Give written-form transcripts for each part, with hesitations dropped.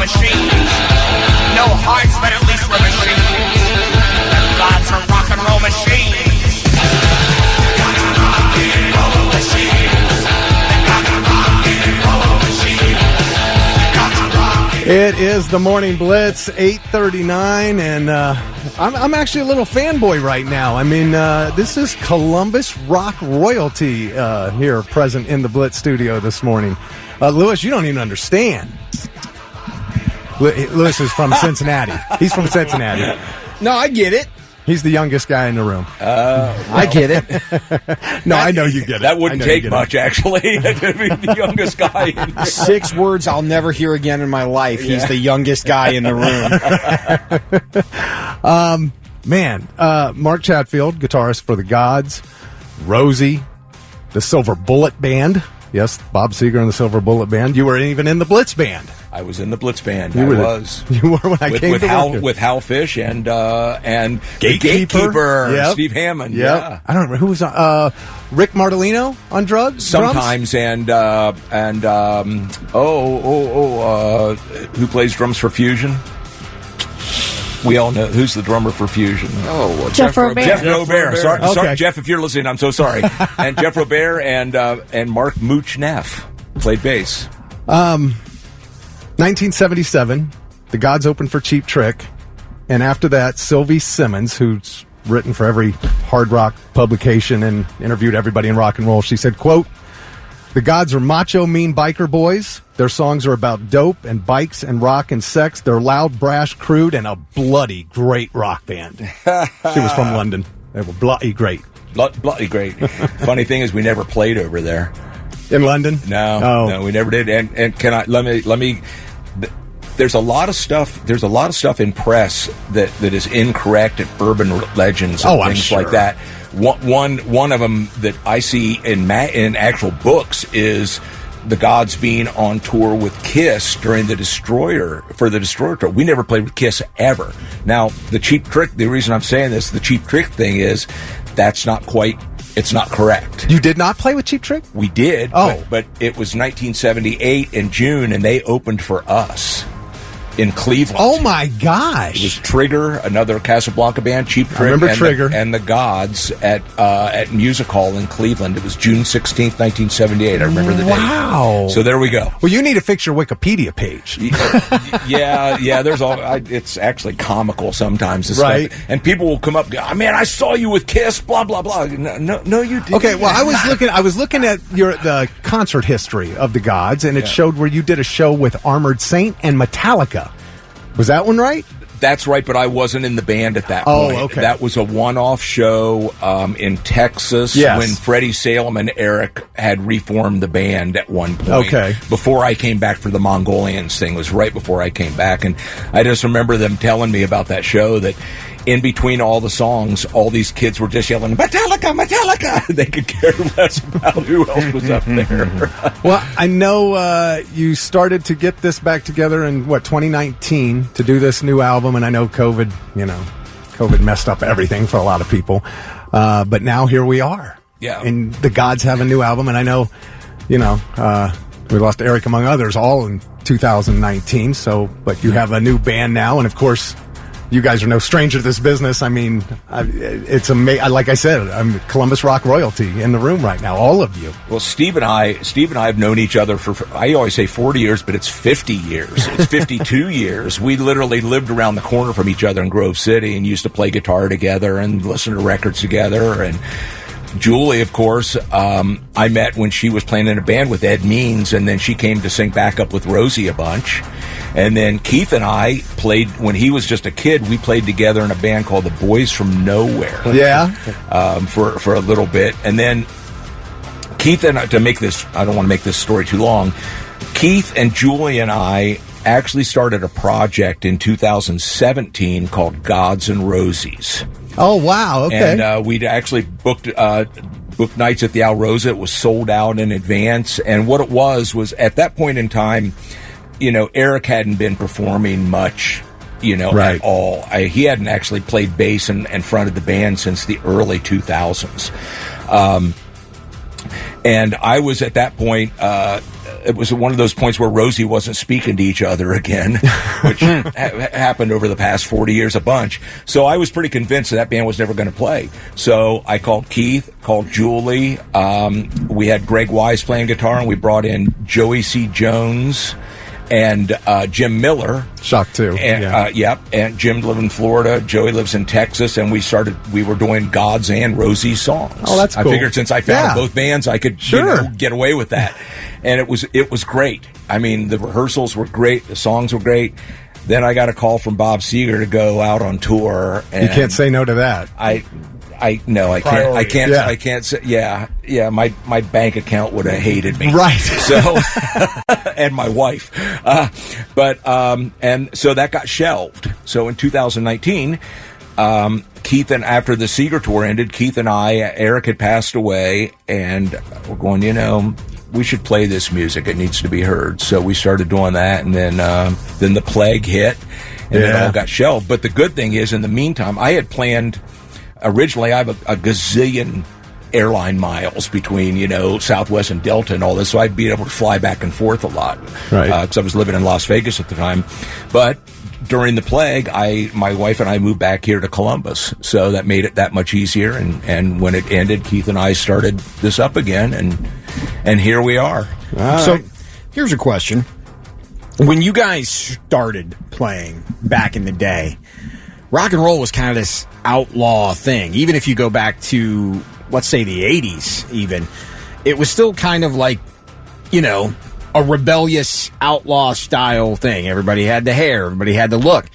machines. No hearts, but at least we're machines. The gods are rock and roll machines. It is the Morning Blitz, 8:39, and I'm actually a little fanboy right now. I mean, this is Columbus rock royalty here present in the Blitz studio this morning. Lewis, you don't even understand. Lewis is from Cincinnati. He's from Cincinnati. No, I get it. He's the youngest guy in the room. I get it. No, I know you get it. That wouldn't take much, actually, to be the youngest guy in the room. 6 words I'll never hear again in my life. Yeah. He's the youngest guy in the room. Mark Chatfield, guitarist for the Godz. Rosie, the Silver Bullet Band. Yes, Bob Seger and the Silver Bullet Band. You were even in the Blitz Band. I was in the Blitz Band. You were when I came to work. With Hal Fish and Gatekeeper. Yep. Steve Hammond. Yep. Yeah, I don't remember who was on. Rick Martellino on drums. Sometimes, and who plays drums for Fusion? We all know who's the drummer for Fusion. Oh, Jeff Robert. Jeff Robert. Sorry, okay. sorry, Jeff, if you're listening, I'm so sorry. And Jeff Robert and Mark Mooch Neff played bass. 1977, the Godz opened for Cheap Trick, and after that, Sylvie Simmons, who's written for every hard rock publication and interviewed everybody in rock and roll, she said, quote, "The Godz are macho, mean biker boys. Their songs are about dope and bikes and rock and sex. They're loud, brash, crude, and a bloody great rock band." She was from London. They were bloody great. Bloody great. Funny thing is, we never played over there. In London? No, we never did. And can I let me? There's a lot of stuff. There's a lot of stuff in press that is incorrect and urban legends and things like that. One of them that I see in actual books is the Godz being on tour with Kiss during the Destroyer tour. We never played with Kiss ever. Now the Cheap Trick. The reason I'm saying this, the Cheap Trick thing is that's not quite. It's not correct. You did not play with Cheap Trick? We did. But it was 1978 in June, and they opened for us in Cleveland. Oh my gosh! It was Trigger, another Casablanca band, Cheap Trick, I remember Trigger and the Godz at Music Hall in Cleveland. It was June 16th, 1978. I remember the date. Wow! So there we go. Well, you need to fix your Wikipedia page. Yeah. There's it's actually comical sometimes, this right? Stuff. And people will come up, man, I saw you with Kiss, blah blah blah. No, you didn't. Okay, well, I was looking at the concert history of the Godz, and it showed where you did a show with Armored Saint and Metallica. Was that one right? That's right, but I wasn't in the band at that point. Oh, okay. That was a one-off show in Texas when Freddie Salem and Eric had reformed the band at one point. Okay. Before I came back for the Mongolians thing. It was right before I came back. And I just remember them telling me about that show that in between all the songs, all these kids were just yelling, Metallica, Metallica! They could care less about who else was up there. Well, I know you started to get this back together in, 2019 to do this new album, and I know COVID messed up everything for a lot of people. But now here we are. Yeah. And the Godz have a new album, and I know, we lost Eric among others all in 2019, but you have a new band now, and of course, you guys are no stranger to this business. I mean, it's amazing. Like I said, I'm Columbus rock royalty in the room right now, all of you. Well, Steve and I have known each other for, I always say 40 years, but it's 50 years. It's 52 years. We literally lived around the corner from each other in Grove City and used to play guitar together and listen to records together. And Julie, of course, I met when she was playing in a band with Ed Means, and then she came to sing backup with Rosie a bunch. And then Keith and I played, when he was just a kid, we played together in a band called the Boys from Nowhere. Yeah. For a little bit. And then Keith and I, to make this, I don't want to make this story too long, Keith and Julie and I actually started a project in 2017 called Godz and Rosies. Oh, wow. Okay. And we'd actually booked nights at the Al Rosa. It was sold out in advance. And what it was at that point in time, Eric hadn't been performing much, right. at all. He hadn't actually played bass and fronted the band since the early 2000s. And I was at that point, it was one of those points where Rosie wasn't speaking to each other again, which happened over the past 40 years a bunch. So I was pretty convinced that band was never going to play. So I called Keith, called Julie. We had Greg Wise playing guitar, and we brought in Joey C. Jones and Jim Miller. Shock too. And, yep. And Jim lives in Florida. Joey lives in Texas. And we were doing Godz and Rosie's songs. Oh, that's cool. I figured since I founded both bands, I could get away with that. And it was great. I mean, the rehearsals were great. The songs were great. Then I got a call from Bob Seger to go out on tour. And you can't say no to that. No, I can't. I can't say. Yeah. My bank account would have hated me, right? So, and my wife, and so that got shelved. So in 2019, Keith and after the Seeger tour ended, Keith and Eric had passed away, and we're going. We should play this music. It needs to be heard. So we started doing that, and then the plague hit, and it all got shelved. But the good thing is, in the meantime, I had planned. Originally, I have a gazillion airline miles between, Southwest and Delta and all this, so I'd be able to fly back and forth a lot. Right. Because I was living in Las Vegas at the time. But during the plague, my wife and I moved back here to Columbus, so that made it that much easier. And when it ended, Keith and I started this up again, and here we are. So here's a question. When you guys started playing back in the day, rock and roll was kind of this outlaw thing. Even if you go back to, let's say, the 80s even, it was still kind of like, a rebellious outlaw style thing. Everybody had the hair. Everybody had the look.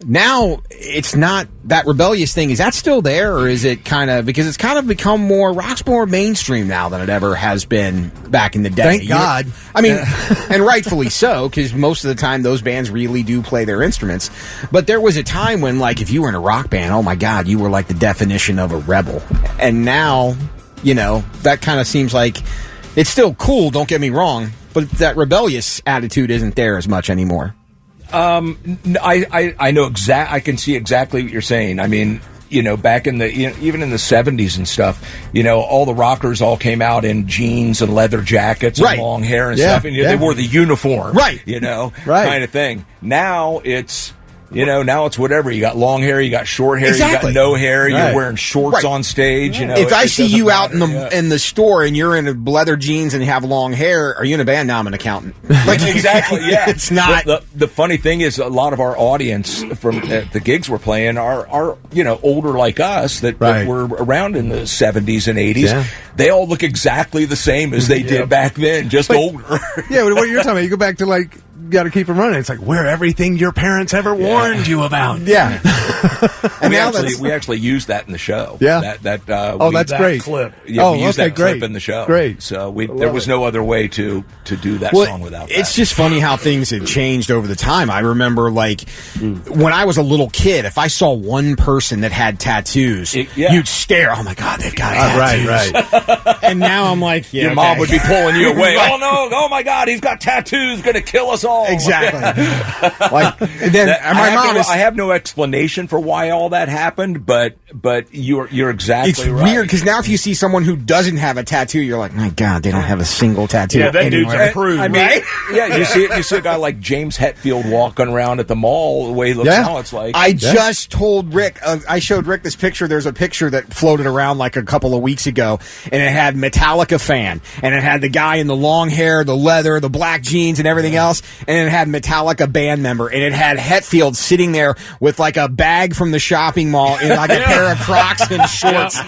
Now, it's not that rebellious thing. Is that still there, or is it because it's kind of become rock's more mainstream now than it ever has been back in the day. Thank God. I mean, and rightfully so, because most of the time those bands really do play their instruments. But there was a time when, if you were in a rock band, oh my God, you were like the definition of a rebel. And now, that kind of seems like it's still cool, don't get me wrong, but that rebellious attitude isn't there as much anymore. I know I can see exactly what you're saying. I mean, back in even in the 70s and stuff, all the rockers all came out in jeans and leather jackets and long hair and stuff, and they wore the uniform, right? Kind of thing. Now it's now it's whatever. You got long hair, you got short hair, exactly. You got no hair, you're wearing shorts on stage. If I see you out in the store and you're in leather jeans and you have long hair, are you in a band? Now I'm an accountant. Exactly. Yeah, it's not. The funny thing is, a lot of our audience from the gigs we're playing are older like us that were around in the 70s and 80s. Yeah. They all look exactly the same as they did back then, just older. Yeah, what you're talking about, you go back to got to keep them running. It's like, we're everything your parents ever warned you about. Yeah. And we actually used that in the show. Yeah. That's great. Clip. Yeah, we used that clip in the show. Great. So there was no other way to do that song without that. It's just funny how things have changed over the time. I remember, when I was a little kid, if I saw one person that had tattoos, you'd stare. Oh my God, they've got tattoos. Right. And now I'm like, your mom would be pulling you away. Oh no! Oh my God, he's got tattoos. Going to kill us all. Exactly. I have no explanation for why all that happened, but you're exactly it's right. It's weird because now if you see someone who doesn't have a tattoo, you're like, my God, they don't have a single tattoo. Yeah, that dude's approved. You see a guy like James Hetfield walking around at the mall the way he looks now. It's like I just told Rick. I showed Rick this picture. There's a picture that floated around a couple of weeks ago, and it had Metallica fan, and it had the guy in the long hair, the leather, the black jeans, and everything else. And it had Metallica band member, and it had Hetfield sitting there with a bag from the shopping mall in a pair of Crocs and shorts.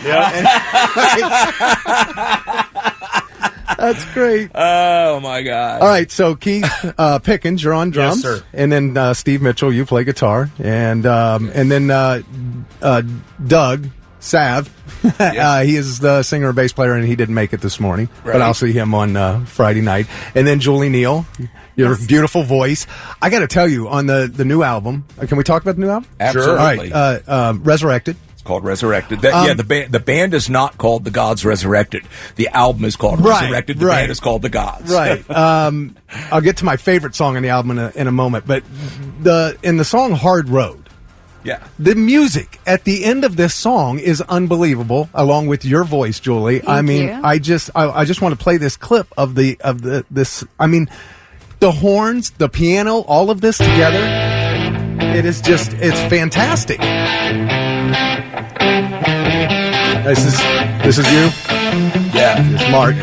That's great. Oh my God! All right, so Keith Pickens, you're on drums, yes, sir. And then Steve Mitchell, you play guitar, and then Doug Sav, he is the singer and bass player, and he didn't make it this morning, but I'll see him on Friday night. And then Julie Neal, your beautiful voice. I got to tell you, on the new album, can we talk about the new album? Absolutely. All right, Resurrected. It's called Resurrected. The band is not called the Godz Resurrected. The album is called Resurrected. The band is called the Godz. Right. I'll get to my favorite song on the album in a moment, but in the song Hard Road, Yeah. The music at the end of this song is unbelievable, along with your voice, Julie. Thank you. I just want to play this clip of this. I mean, the horns, the piano, all of this together. It's fantastic. This is you? Yeah. It's Mark.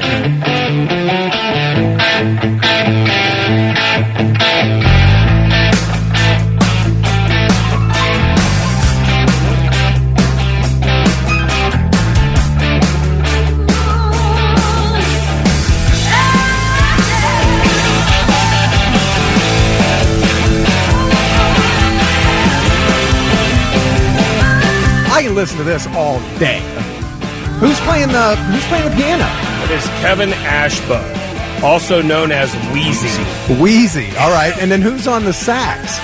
I can listen to this all day. Who's playing the piano? It is Kevin Ashba, also known as Wheezy. Wheezy. All right. And then who's on the sax?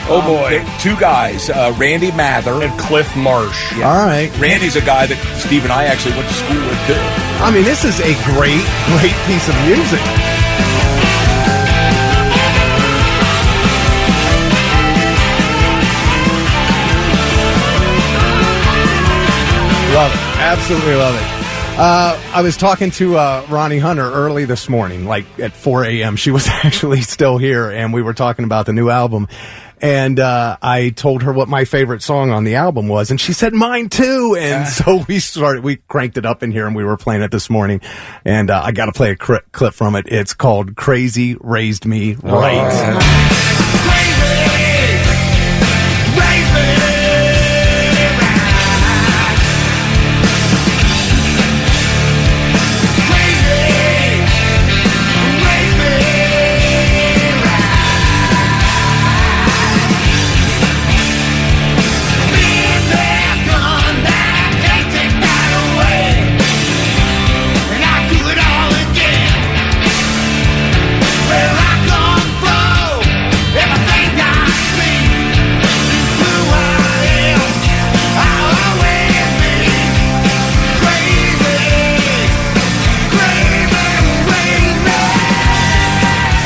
Oh boy. Two guys, Randy Mather. And Cliff Marsh. Yeah. All right. Randy's a guy that Steve and I actually went to school with too. I mean, this is a great piece of music. Love it. Absolutely love it. I was talking to Ronnie Hunter early this morning, like at 4 a.m. She was actually still here, and we were talking about the new album. And I told her what my favorite song on the album was, and she said mine too. And so we cranked it up in here, and we were playing it this morning. And I got to play a clip from it. It's called "Crazy Raised Me Right."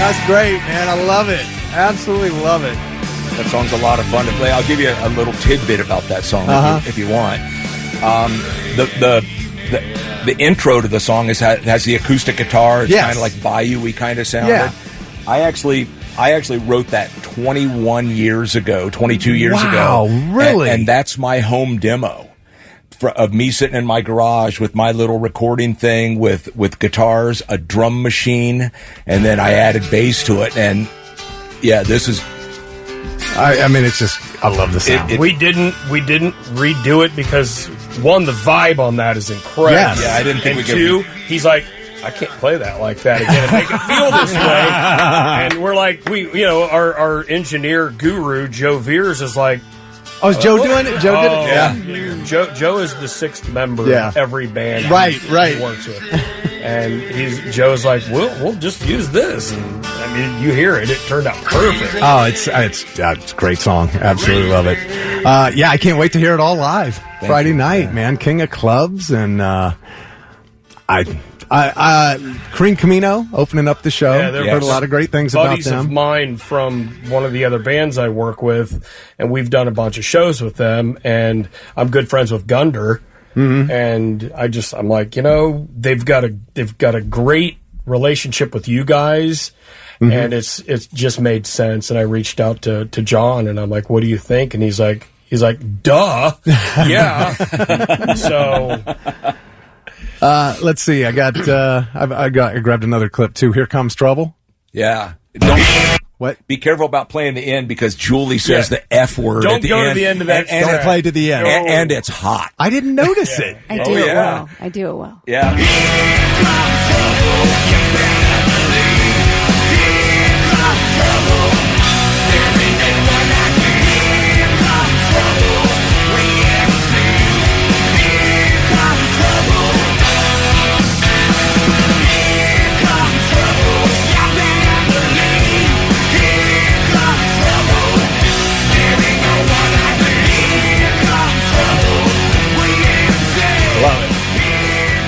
That's great, man. I love it. Absolutely love it. That song's a lot of fun to play. I'll give you a little tidbit about that song if you want. The intro to the song has the acoustic guitar. It's kind of like Bayou-y kind of sounded. Yeah. I actually wrote that 22 years ago. Wow, really? And that's my home demo of me sitting in my garage with my little recording thing with guitars, a drum machine, and then I added bass to it. And yeah, this is. I mean, it's just, I love the sound. We didn't redo it because one, the vibe on that is incredible. Yes. Yeah, I didn't think we could. Two, he's like, I can't play that like that again and make it feel this way. And we're like, our engineer guru Joe Veers is like, oh, is Joe doing it? Joe did it? Yeah. Joe is the sixth member of every band right. he works with. And Joe's like, we'll just use this. And I mean, you hear it turned out perfect. Oh, it's a great song. Absolutely love it. I can't wait to hear it all live Friday night, man. King of Clubs, and Cream Camino opening up the show. Yeah, heard a lot of great things about them. Buddies of mine from one of the other bands I work with, and we've done a bunch of shows with them. And I'm good friends with Gunder, and I'm like, they've got a great relationship with you guys, and it's just made sense. And I reached out to John, and I'm like, what do you think? And he's like, duh, yeah. So. Let's see. I grabbed another clip too. Here Comes Trouble. Yeah. What? Be careful about playing the end because Julie says the F word. Don't at the go end, to the end of that. Don't play to the end. And it's hot. I didn't notice it. I do it well. I do it well. Yeah.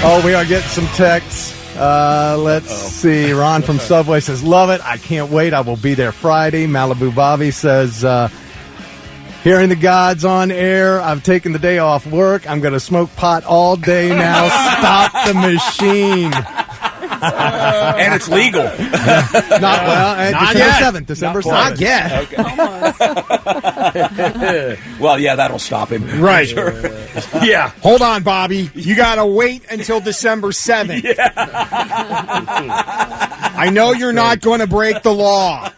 Oh, we are getting some texts. Let's see. Ron from Subway says, love it. I can't wait. I will be there Friday. Malibu Bobby says, Hearing the Godz on air. I've taken the day off work. I'm going to smoke pot all day now. Stop the machine. And it's legal. Not yet. December 7th. Not yet. Okay. Well, yeah, that'll stop him. Right. Sure. Yeah. Hold on, Bobby. You got to wait until December 7th. Yeah. I know you're not going to break the law.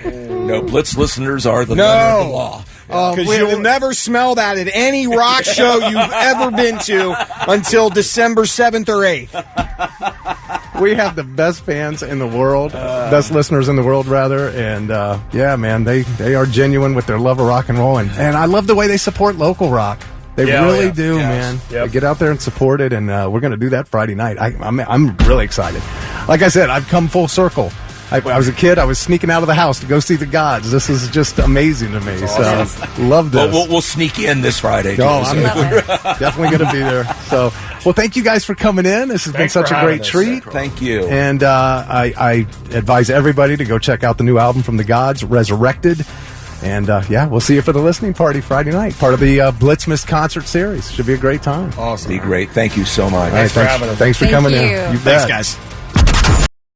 No, Blitz listeners are the letter of the law. Because you'll never smell that at any rock show you've ever been to until December 7th or 8th. We have the best fans in the world, best listeners in the world, rather. And, yeah, man, they are genuine with their love of rock and roll. And I love the way they support local rock. They really do, man. Yep. They get out there and support it, and we're going to do that Friday night. I'm really excited. Like I said, I've come full circle. I was a kid. I was sneaking out of the house to go see the Godz. This is just amazing to me. Awesome. So, love this. Well, we'll sneak in this Friday. Oh, I'm definitely going to be there. So, well, thank you guys for coming in. This has been such a great treat. Thank you. And I advise everybody to go check out the new album from the Godz, Ressurection. And, yeah, we'll see you for the listening party Friday night. Part of the Blitzmas concert series. Should be a great time. Awesome. Be great. Thank you so much. All right, Thanks for having us. Thanks for coming in. you. You bet. Thanks, guys.